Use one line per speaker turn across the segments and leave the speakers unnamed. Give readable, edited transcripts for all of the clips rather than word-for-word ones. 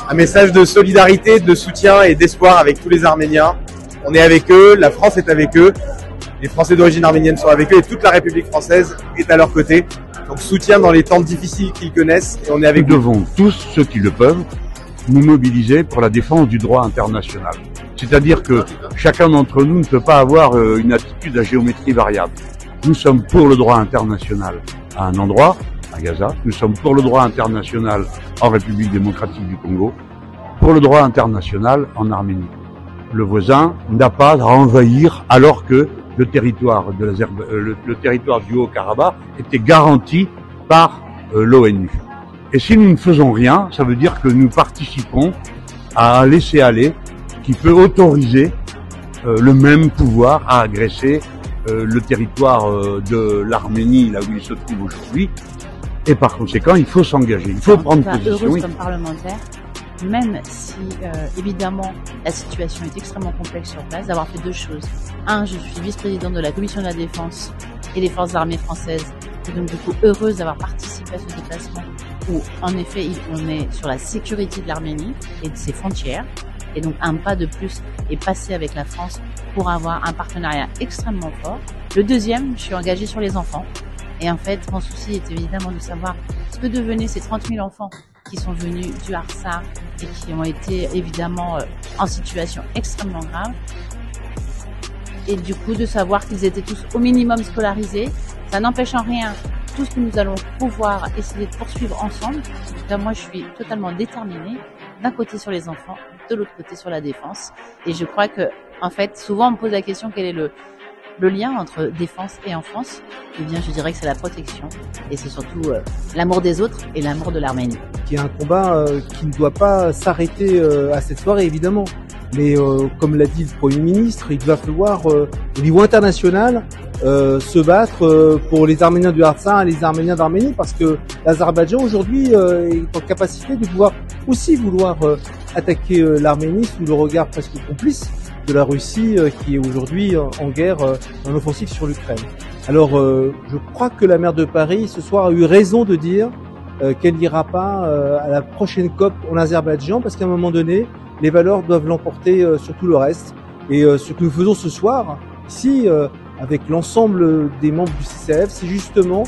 Un message de solidarité, de soutien et d'espoir avec tous les Arméniens. On est avec eux, la France est avec eux, les Français d'origine arménienne sont avec eux et toute la République française est à leur côté. Donc soutien dans les temps difficiles qu'ils connaissent et on est avec eux.
Nous devons tous, ceux qui le peuvent, nous mobiliser pour la défense du droit international. C'est-à-dire que chacun d'entre nous ne peut pas avoir une attitude à géométrie variable. Nous sommes pour le droit international à un endroit, à Gaza. Nous sommes pour le droit international en République démocratique du Congo, pour le droit international en Arménie. Le voisin n'a pas à envahir alors que le territoire le territoire du Haut-Karabakh était garanti par l'ONU. Et si nous ne faisons rien, ça veut dire que nous participons à un laisser-aller qui peut autoriser le même pouvoir à agresser le territoire de l'Arménie, là où il se trouve aujourd'hui. Et par conséquent, il faut s'engager, il faut prendre position.
Heureuse comme parlementaire, même si évidemment la situation est extrêmement complexe sur place, d'avoir fait deux choses. Un, je suis vice-présidente de la Commission de la Défense et des Forces armées françaises, et donc du coup heureuse d'avoir participé à ce déplacement où en effet on est sur la sécurité de l'Arménie et de ses frontières. Et donc un pas de plus est passé avec la France pour avoir un partenariat extrêmement fort. Le deuxième, je suis engagée sur les enfants. Et en fait, mon souci est évidemment de savoir ce que devenaient ces 30 000 enfants qui sont venus du Artsakh et qui ont été évidemment en situation extrêmement grave. Et du coup, de savoir qu'ils étaient tous au minimum scolarisés, ça n'empêche en rien tout ce que nous allons pouvoir essayer de poursuivre ensemble. En tout cas, moi, je suis totalement déterminée, d'un côté sur les enfants, de l'autre côté sur la défense. Et je crois que, en fait, souvent on me pose la question quel est le lien entre défense et enfance. Eh bien, je dirais que c'est la protection et c'est surtout l'amour des autres et l'amour de l'Arménie.
Qui est un combat qui ne doit pas s'arrêter à cette soirée, évidemment. Mais comme l'a dit le Premier ministre, il va falloir au niveau international se battre pour les Arméniens du Artsakh et les Arméniens d'Arménie, parce que l'Azerbaïdjan aujourd'hui est en capacité de pouvoir aussi vouloir attaquer l'Arménie sous le regard presque complice de la Russie qui est aujourd'hui en guerre, en offensive sur l'Ukraine. Alors je crois que la maire de Paris ce soir a eu raison de dire qu'elle n'ira pas à la prochaine COP en Azerbaïdjan, parce qu'à un moment donné, les valeurs doivent l'emporter sur tout le reste. Et ce que nous faisons ce soir, ici, avec l'ensemble des membres du CCAF, c'est justement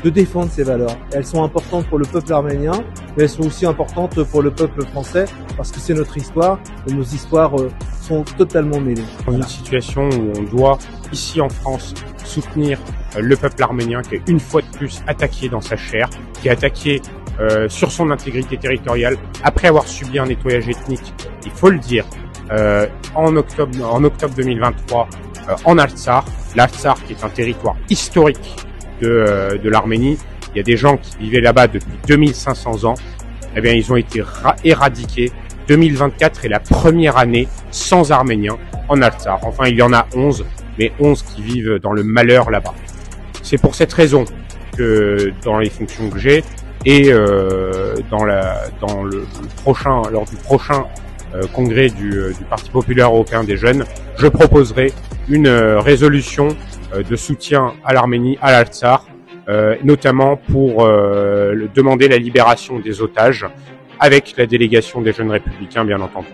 de défendre ces valeurs. Elles sont importantes pour le peuple arménien, mais elles sont aussi importantes pour le peuple français, parce que c'est notre histoire, et nos histoires sont totalement mêlées.
Dans une situation où on doit, ici en France, soutenir le peuple arménien qui est une fois de plus attaqué dans sa chair, qui est attaqué sur son intégrité territoriale, après avoir subi un nettoyage ethnique, il faut le dire, en octobre 2023, en Artsakh. L'Artsakh qui est un territoire historique de l'Arménie. Il y a des gens qui vivaient là-bas depuis 2500 ans. Eh bien, ils ont été éradiqués. 2024 est la première année sans Arméniens en Artsakh. Enfin, il y en a 11, mais 11 qui vivent dans le malheur là-bas. C'est pour cette raison que dans les fonctions que j'ai et lors du prochain congrès du Parti populaire européen des jeunes, je proposerai une résolution de soutien à l'Arménie, à l'Artsakh, notamment pour demander la libération des otages, avec la délégation des jeunes républicains, bien entendu.